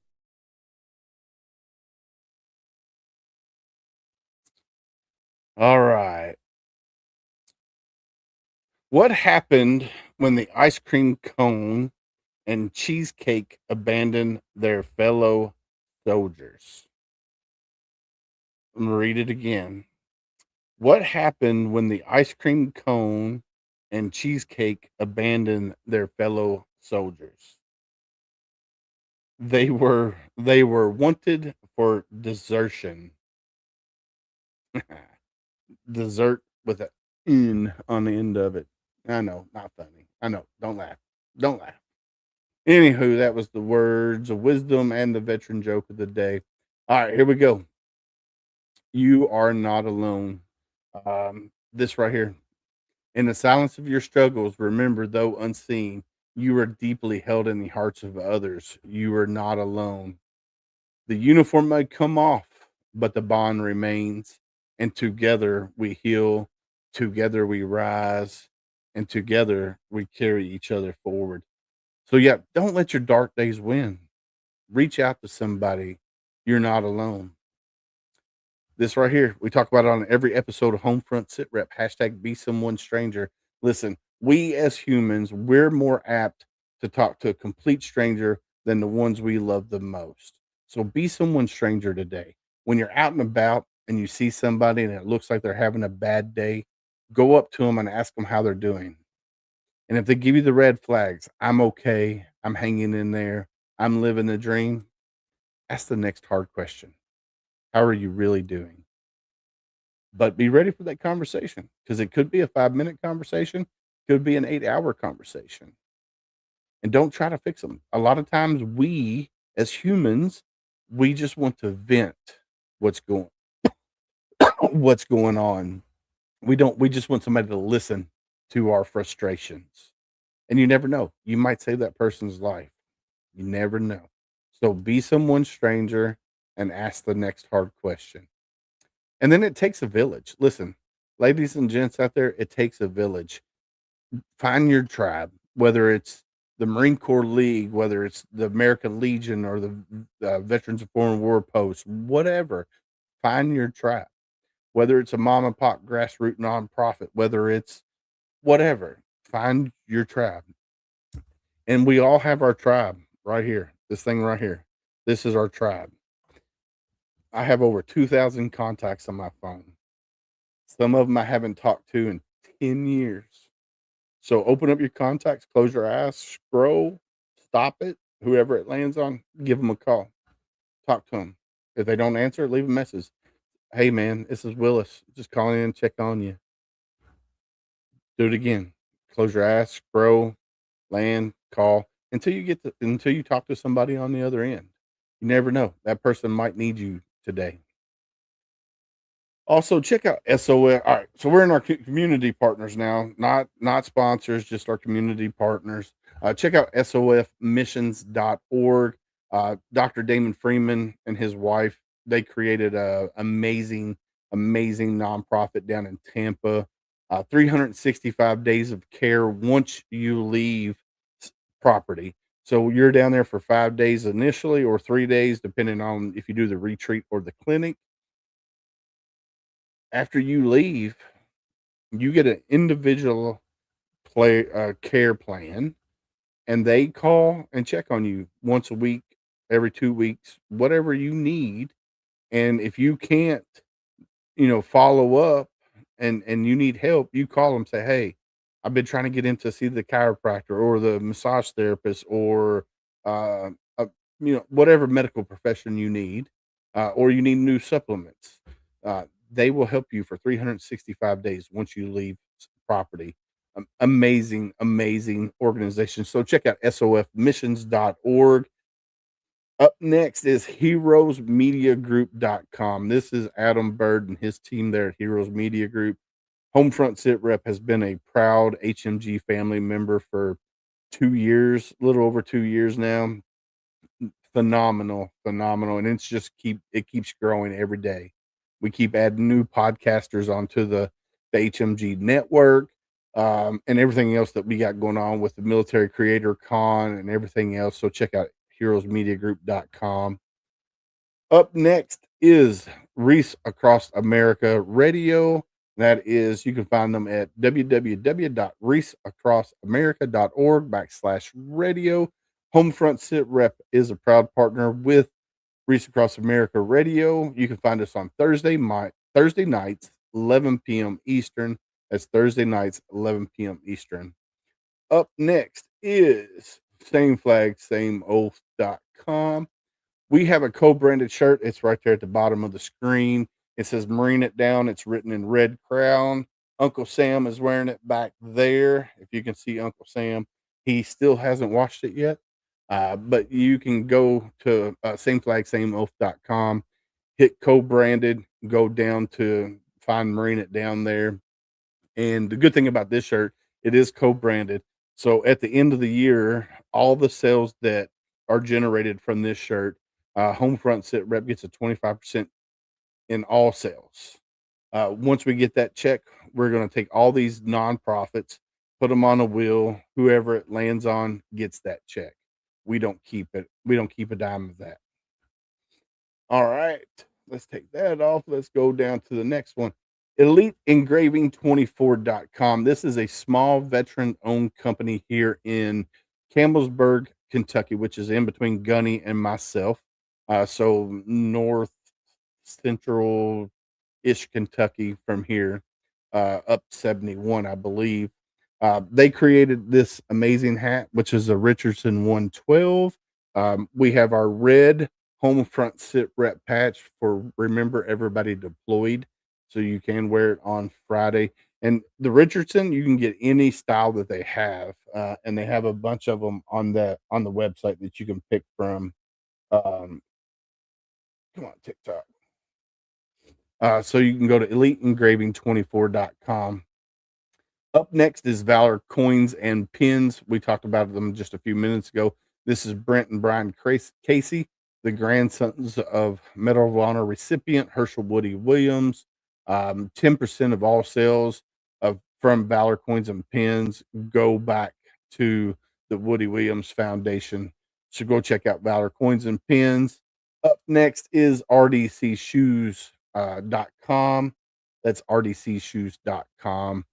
All right. What happened when the ice cream cone and cheesecake abandoned their fellow soldiers? I'm going to read it again. What happened when the ice cream cone and cheesecake abandoned their fellow soldiers? They were wanted for desertion. Dessert with a "n" on the end of it. I know, not funny. I know. Don't laugh. Don't laugh. Anywho, that was the words of wisdom and the veteran joke of the day. All right, here we go. You are not alone. This right here. In the silence of your struggles, remember, though unseen, you are deeply held in the hearts of others. You are not alone. The uniform may come off, but the bond remains. And together we heal, together we rise, and together we carry each other forward. So, yeah, don't let your dark days win. Reach out to somebody. You're not alone. This right here, we talk about it on every episode of HomeFront SitRep. Hashtag be someone stranger. Listen, we as humans, we're more apt to talk to a complete stranger than the ones we love the most. So be someone stranger today. When you're out and about and you see somebody and it looks like they're having a bad day, go up to them and ask them how they're doing. And if they give you the red flags, I'm okay, I'm hanging in there, I'm living the dream, ask the next hard question. How are you really doing? But be ready for that conversation, because it could be a 5-minute conversation, could be an 8-hour conversation. And don't try to fix them. A lot of times we as humans, we just want to vent what's going what's going on. We just want somebody to listen to our frustrations. And you never know. You might save that person's life. You never know. So be someone stranger and ask the next hard question. And then it takes a village. Listen, ladies and gents out there, it takes a village. Find your tribe, whether it's the Marine Corps League, whether it's the American Legion or the Veterans of Foreign War Post, whatever. Find your tribe, whether it's a mom and pop grassroots nonprofit, whether it's whatever. Find your tribe. And we all have our tribe right here. This thing right here. This is our tribe. I have over 2,000 contacts on my phone. Some of them I haven't talked to in 10 years. So open up your contacts, close your eyes, scroll, stop it. Whoever it lands on, give them a call. Talk to them. If they don't answer, leave a message. Hey, man, this is Willis. Just calling in, check on you. Do it again. Close your eyes, scroll, land, call until you talk to somebody on the other end. You never know. That person might need you today. Also, check out SOF. All right, so we're in our community partners now, not sponsors, just our community partners. Check out sofmissions.org. Dr. Damon Freeman and his wife, they created a amazing nonprofit down in Tampa. 365 days of care once you leave property. So you're down there for 5 days initially, or 3 days, depending on if you do the retreat or the clinic. After you leave, you get an individual care plan, and they call and check on you once a week, every 2 weeks, whatever you need. And if you can't, follow up and you need help, you call them, say, hey, I've been trying to get in to see the chiropractor or the massage therapist or uh, uh, whatever medical profession you need, or you need new supplements. They will help you for 365 days once you leave property. Amazing organization. So check out sofmissions.org. Up next is heroesmediagroup.com. This is Adam Bird and his team there at Heroes Media Group. HomeFront SitRep has been a proud HMG family member for 2 years, a little over 2 years now. Phenomenal. And it keeps growing every day. We keep adding new podcasters onto the HMG network, and everything else that we got going on with the Military Creator Con and everything else. So check out heroesmediagroup.com. Up next is Reese Across America Radio. That is, you can find them at www.reaseacrossamerica.org/radio. HomeFront SitRep is a proud partner with Reese Across America Radio. You can find us on Thursday nights, 11 p.m. Eastern. That's Thursday nights, 11 p.m. Eastern. Up next is Same Flag, Same Oath.com. We have a co-branded shirt. It's right there at the bottom of the screen. It says Marine It Down. It's written in red crown. Uncle Sam is wearing it back there. If you can see Uncle Sam, he still hasn't washed it yet. But you can go to sameflagsameoath.com, hit co-branded, go down to find Marine It Down there. And the good thing about this shirt, it is co-branded. So at the end of the year, all the sales that are generated from this shirt, HomeFront SitRep gets a 25% in all sales. Once we get that check, we're going to take all these nonprofits, put them on a wheel. Whoever it lands on gets that check. We don't keep it. We don't keep a dime of that. All right, let's take that off. Let's go down to the next one. EliteEngraving24.com. This is a small veteran-owned company here in Campbellsburg, Kentucky, which is in between Gunny and myself. So north central-ish Kentucky from here, up 71, I believe. They created this amazing hat, which is a Richardson 112. We have our red HomeFront SitRep patch for Remember Everybody Deployed, so you can wear it on Friday. And the Richardson, you can get any style that they have, and they have a bunch of them on the website that you can pick from. Come on, TikTok. So you can go to EliteEngraving24.com. Up next is Valor Coins and Pins. We talked about them just a few minutes ago. This is Brent and Brian Casey, the grandsons of Medal of Honor recipient Herschel Woody Williams. 10% of all sales from Valor Coins and Pins go back to the Woody Williams Foundation. So go check out Valor Coins and Pins. Up next is rdcshoes.com. That's rdcshoes.com.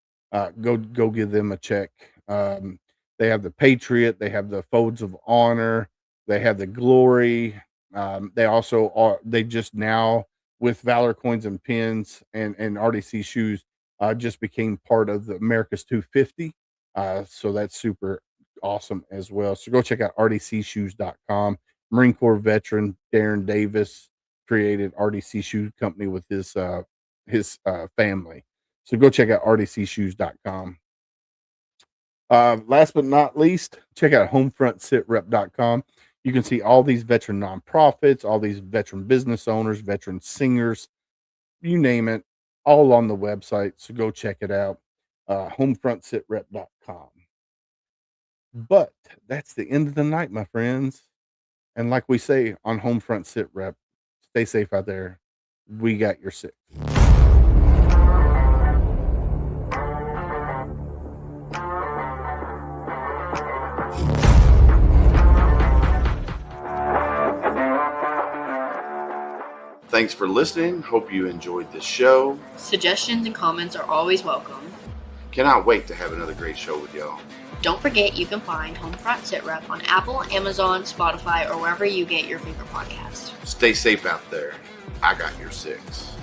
Go give them a check. They have the Patriot, they have the Folds of Honor, they have the Glory. They also are, they just now with Valor Coins and Pins and RDC Shoes just became part of the America's 250. So that's super awesome as well. So go check out rdcshoes.com. Marine Corps veteran Darren Davis created RDC Shoe Company with his family. So go check out rdcshoes.com. Last but not least, check out HomeFront SitRep.com. You can see all these veteran nonprofits, all these veteran business owners, veteran singers, you name it, all on the website. So go check it out. HomeFront SitRep.com. But that's the end of the night, my friends. And like we say on HomeFront SitRep, stay safe out there. We got your six. Thanks for listening. Hope you enjoyed the show. Suggestions and comments are always welcome. Cannot wait to have another great show with y'all. Don't forget you can find HomeFront SitRep on Apple, Amazon, Spotify, or wherever you get your favorite podcasts. Stay safe out there. I got your six.